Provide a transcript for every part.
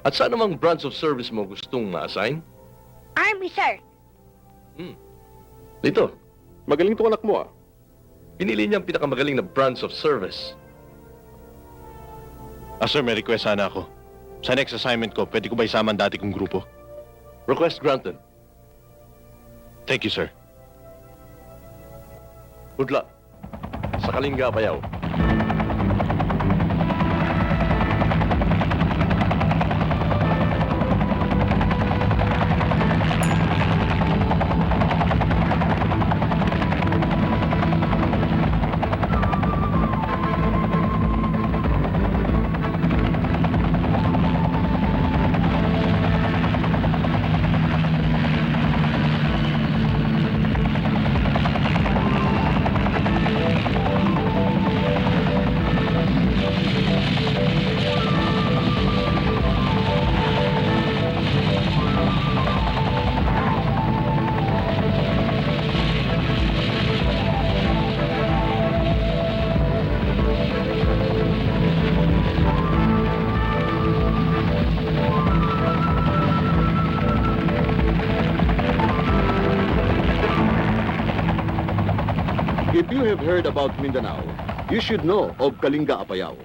At saan namang branch of service mo gustong ma-assign? Army, sir. Dito, Magaling itong anak mo, ah. pinili niya ang pinakamagaling na branch of service. Sir, may request sana ako. Sa next assignment ko, pwede ko ba isama ang dati kong grupo? Request granted. Thank you, sir. Good luck. Sa Kalinga, Apayao. If you have heard about Mindanao, you should know of Kalinga Apayao.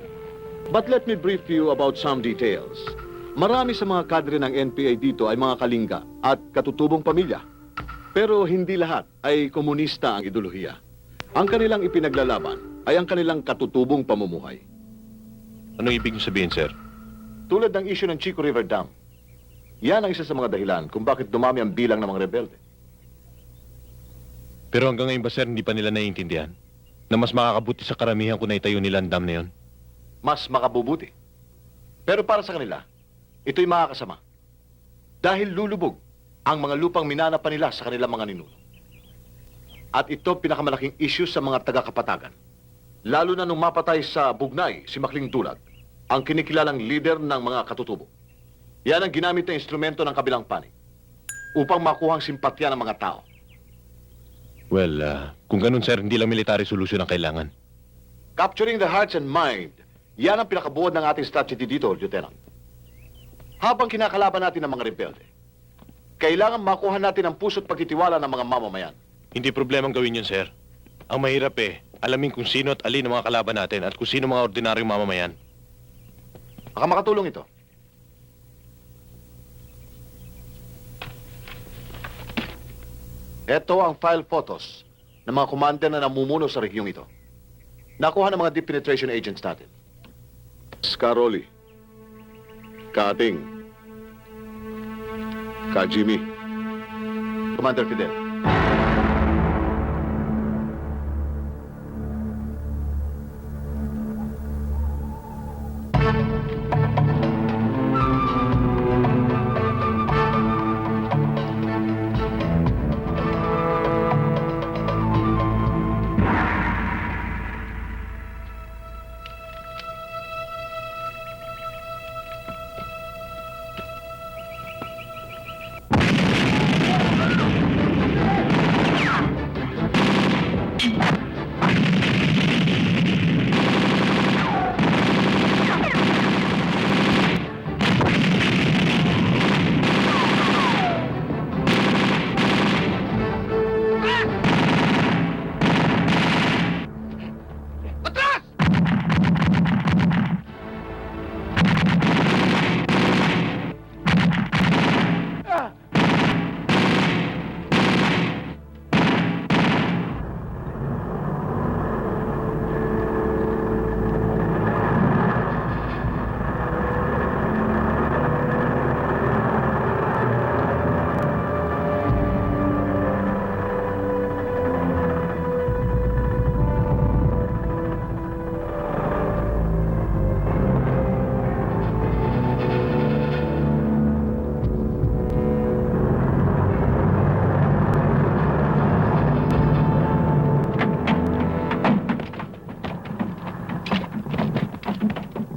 But let me brief you about some details. Marami sa mga kadre ng NPA dito ay mga Kalinga at katutubong pamilya. Pero hindi lahat ay komunista ang ideolohiya. Ang kanilang ipinaglalaban ay ang kanilang katutubong pamumuhay. Anong ibig niyo sabihin, sir? Tulad ng issue ng Chico River Dam. Yan ang isa sa mga dahilan kung bakit dumami ang bilang ng mga rebelde. Pero hanggang ngayon ba, sir, hindi pa nila naiintindihan na mas makakabuti sa karamihan kung naitayo nila ang dam na yun? Mas makabubuti. Pero para sa kanila, ito'y makakasama. Dahil lulubog ang mga lupang minana pa nila sa kanilang mga ninuno. At ito pinakamalaking issue sa mga taga-Kapatagan. Lalo na nung mapatay sa Bugnay si Makling Dulag, ang kinikilalang leader ng mga katutubo. Yan ang ginamit na instrumento ng kabilang panig upang makuha ang simpatya ng mga tao. Well, kung ganun, sir, hindi lang military solution ang kailangan. Capturing the hearts and mind, yan ang pinakabuod ng ating strategy dito, Lieutenant. Habang kinakalaban natin ang mga rebelde, kailangan makuha natin ang puso't pagtitiwala ng mga mamamayan. Hindi problemang gawin yun, sir. Ang mahirap alamin kung sino at alin ang mga kalaban natin at kung sino mga ordinaryong mamamayan. Baka makatulong ito. Ito ang file photos ng mga commander na namumuno sa rehyong ito. Nakuha ng mga deep penetration agents natin. Scaroli, Kating, Kajimi, Commander Fidel.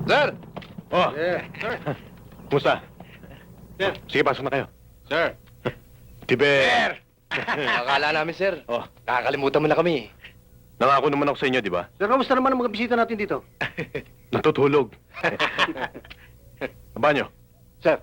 Sir! Oh, Sir! kumusta? Sir! Sige, pasok na kayo. Sir! Tiber! Akala namin, sir. Oh, Nakakalimutan mo na kami. nangako naman ako sa inyo, di ba? Sir, kamusta naman ang mga bisita natin dito? Natutulog. Banyo. Sir,